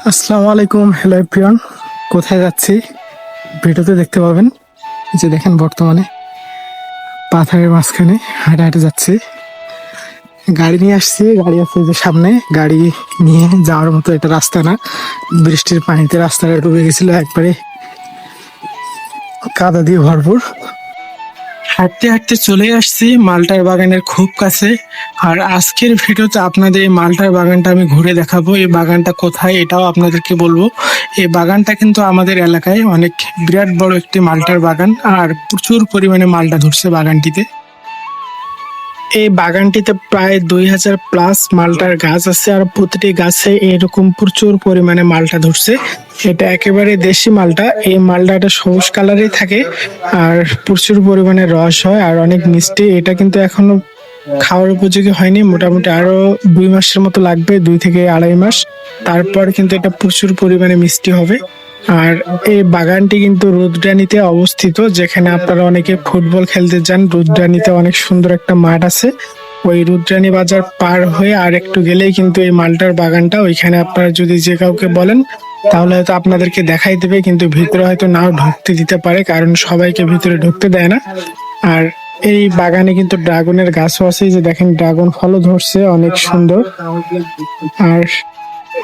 আসসালামু আলাইকুম, hello everyone. কোথায় যাচ্ছি ভিডিওতে দেখতে পাবেন। যে দেখেন বর্তমানে পাথরের মাঝখানে হাঁটে হাঁটে যাচ্ছি। গাড়ি নিয়ে আসছি, গাড়ি আছে যে সামনে, গাড়ি নিয়ে যাওয়ার মতো এটা রাস্তা না। বৃষ্টির পানিতে রাস্তাটা ডুবে গেছিল, একবারে কাদা দিয়ে ভরপুর। হাঁটতে হাঁটতে চলে আসছি মালটার বাগানের খুব কাছে। আর আজকের ভিডিওতে আপনাদের এই মালটার বাগানটা আমি ঘুরে দেখাবো। এই বাগানটা কোথায় এটাও আপনাদেরকে বলবো। এই বাগানটা কিন্তু আমাদের এলাকায় অনেক বিরাট বড় একটি মালটার বাগান, আর প্রচুর পরিমাণে মালটা ধরছে বাগানটিতে। এই বাগানটিতে প্রায় 2000+ মালটার গাছ আছে, আর প্রতিটি গাছে এরকম প্রচুর পরিমাণে মালটা ধরছে। এটা একেবারে দেশি মালটা। এই মালটাটা সবুজ কালারই থাকে আর প্রচুর পরিমাণে রস হয় আর অনেক মিষ্টি। এটা কিন্তু এখনো খাওয়ার উপযোগী হয়নি, মোটামুটি আরো 2 মাসের মতো লাগবে, 2 থেকে আড়াই মাস। তারপর কিন্তু এটা প্রচুর পরিমাণে মিষ্টি হবে। আর এই বাগানটি কিন্তু রুদ্রানীতে অবস্থিত, যেখানে আপনারা অনেকে ফুটবল খেলতে যান। রুদ্রানীতে অনেক সুন্দর একটা মাঠ আছে। ওই রুদ্রানী বাজার পার হয়ে আর একটু গেলেই কিন্তু এই মালটার বাগানটা। ওইখানে আপনারা যদি যে কাউকে বলেন তাহলে হয়তো আপনাদেরকে দেখাই দেবে, কিন্তু ভিতরে হয়তো নাও ঢুকতে দিতে পারে, কারণ সবাইকে ভিতরে ঢুকতে দেয় না। আর এই বাগানে কিন্তু ড্রাগনের গাছও আছে, যে দেখেন ড্রাগন ফলও ধরছে, অনেক সুন্দর। আর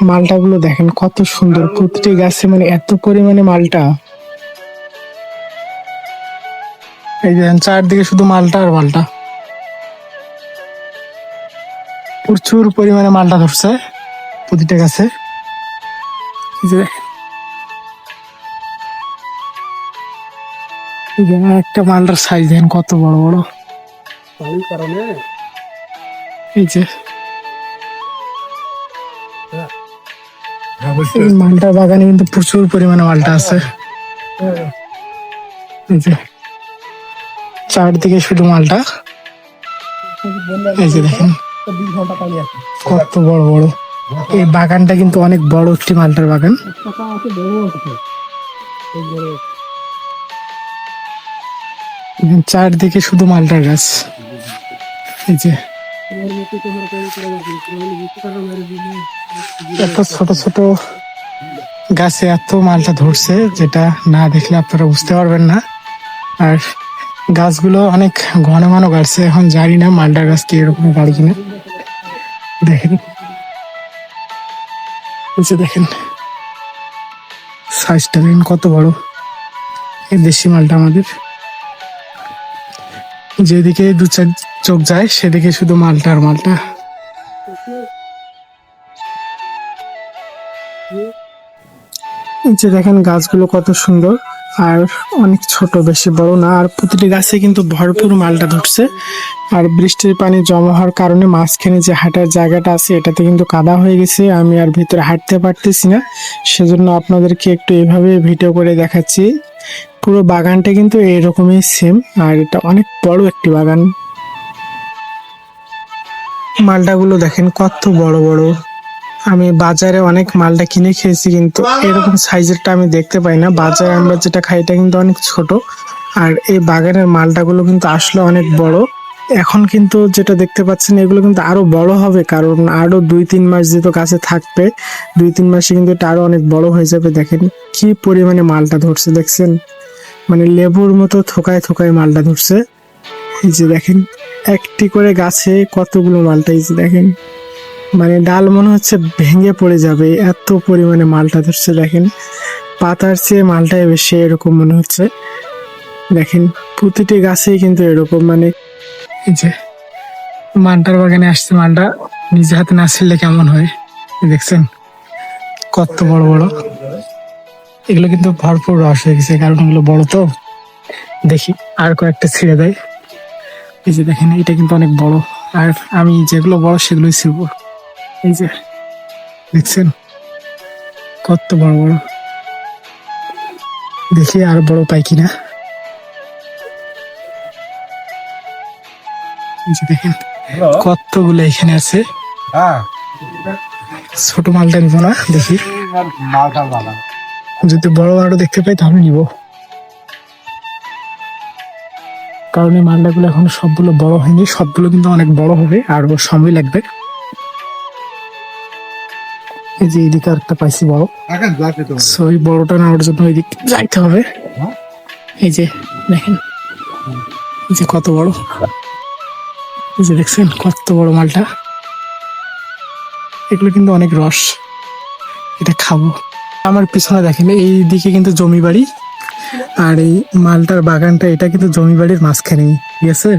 মালটা গুলো দেখেন কত সুন্দর, প্রতিটি গাছে মানে এত পরিমাণে মালটা। এই যে চারদিকে শুধু মালটা আর মালটা, প্রচুর পরিমাণে মালটা ধরছে প্রতিটা গাছে। এই যে একটা মালটার সাইজ দেখেন কত বড় বড়। এই যে এই মালটা বাগানে কিন্তু প্রচুর পরিমাণে মালটা আছে। এই যে চারদিকে শুধু মালটা। এই যে দেখেন কত বড় বড়। এই বাগানটা কিন্তু অনেক বড় একটি মালটার বাগান। চারদিকে শুধু মালটার গাছ। এই যে এত ছোট ছোট গাছে এত মালটা ধরছে, যেটা না দেখলে আপনারা বুঝতে পারবেন না। আর গাছগুলো অনেক ঘন ঘন গাড়ছে, এখন জানি না মালটার গাছ কি এরকম গাড়ি কিনা। দেখেন দেখেন সাইজটা দেখেন কত বড়। এই দেশি মালটা আমাদের, যেদিকে দু চার চোখ যায় সেদিকে শুধু মালটা আর মালটা। এই যে দেখেন গাছগুলো কত সুন্দর, আর অনেক ছোট, বেশি বড় না। আর প্রতিটি গাছে কিন্তু ভরপুর মালটা ধরছে। আর বৃষ্টির পানি জমা হওয়ার কারণে মাঝখানে যে হাঁটার জায়গাটা আছে এটাতে কিন্তু কাদা হয়ে গেছে, আমি আর ভিতরে হাঁটতে পারতেছি না। সেজন্য আপনাদেরকে একটু এভাবে ভিডিও করে দেখাচ্ছি। পুরো বাগানটা কিন্তু এরকমই সেম, আর এটা অনেক বড় একটি বাগান। মালটাগুলো দেখেন কত বড় বড়। আমি বাজারে অনেক মালটা কিনে খেয়েছি, কিন্তু এরকম সাইজেরটা আমি দেখতে পাই না। বাজারে আমরা যেটা খাই এটা কিন্তু অনেক ছোট, আর এই বাগানের মালটাগুলো কিন্তু আসলে অনেক বড়। এখন কিন্তু যেটা দেখতে পাচ্ছেন এগুলো কিন্তু আরো বড় হবে, কারণ আরো 2-3 মাস যেহেতু গাছে থাকবে, 2-3 মাসে কিন্তু এটা আরো অনেক বড় হয়ে যাবে। দেখেন কি পরিমাণে মালটা ধরছে, দেখছেন মানে লেবুর মতো থোকায় থোকায় মালটা ধরছে। এই যে দেখেন একটি করে গাছে কতগুলো মালটা। এই যে দেখেন মানে ডাল মনে হচ্ছে ভেঙে পড়ে যাবে, এত পরিমাণে মালটা ধরছে। দেখেন পাতার চেয়ে মালটাই বেশি, এরকম মনে হচ্ছে। দেখেন প্রতিটি গাছেই কিন্তু এরকম, মানে এই যে মালটার বাগানে আসছে, মালটা নিজে হাতে না ছিঁড়লে কেমন হয়। দেখছেন কত বড় বড়। এগুলো কিন্তু ভরপুর রস হয়ে গেছে, কারণ এগুলো বড় তো। দেখি আর কয়েকটা ছিঁড়ে দেয়। এই যে দেখেন এটা কিন্তু অনেক বড়, আর আমি যেগুলো বড় সেগুলোই ছিঁড়বো। এই যে দেখছেন কত বড় বড়। দেখি আর বড় পাই কিনা। এই যে দেখেন কতগুলো এখানে আছে। ছোট মালটা নিবো না, দেখি যদি বড় আরো দেখতে পাই তাহলে নিব। কারণ এই মালটাগুলো এখন সবগুলো বড় হয়নি, সবগুলো কিন্তু অনেক বড় হবে আর সময় লাগবে। এই যে এদিকে একটা পাইছি বড়, সো এই বড়টা নেওয়ার জন্য ওইদিক যাইতে হবে। এই যে দেখেন, এই যে কত বড়, এই যে দেখছেন কত বড় মালটা। এগুলো কিন্তু অনেক রস, এটা খাবো। আমার পিছনে দেখেন এই দিকে কিন্তু জমি বাড়ি, আর এই মালটার বাগানটা এটা কিন্তু জমি বাড়ির মাঝখানে, ঠিক আছে?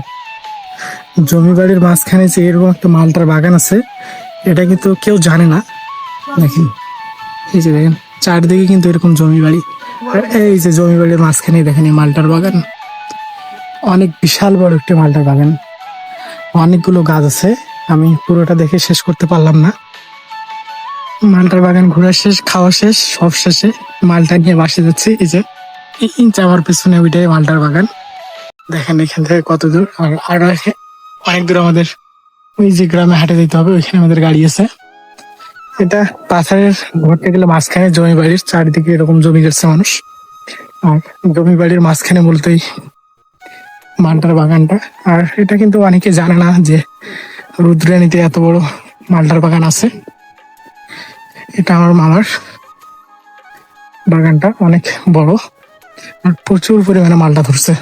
জমি বাড়ির মাঝখানে যে এরকম একটা মালটার বাগান আছে, এটা কিন্তু কেউ জানে না। দেখেন, এই যে দেখেন চারদিকে কিন্তু এরকম জমি বাড়ি, আর এই যে জমি বাড়ির মাঝখানে দেখেন এই মালটার বাগান। অনেক বিশাল বড় একটি মালটার বাগান, অনেকগুলো গাছ আছে। আমি পুরোটা দেখে শেষ করতে পারলাম না। মালটার বাগান ঘোরা শেষ, খাওয়া শেষ, সব শেষে মালটা নিয়ে বাসে যাচ্ছি। এই যে আমার পেছনে ওইটাই মালটার বাগান। দেখেন এখান থেকে কত দূর, আর আরো অনেক দূর আমাদের ওই যে গ্রামে হাঁটে যেতে হবে, ওইখানে আমাদের গাড়ি আছে। এটা পাথারের ঘুরতে গেলে মাঝখানে জমি বাড়ির চারিদিকে এরকম জমি গেছে মানুষ, আর জমি বাড়ির মাঝখানে বলতেই মালটার বাগানটা। আর এটা কিন্তু অনেকে জানে না যে রুদ্রাণীতে এত বড় মালটার বাগান আছে। এটা আমার মামার বাগানটা, অনেক বড় আর প্রচুর পরিমাণে মালটা ধরছে।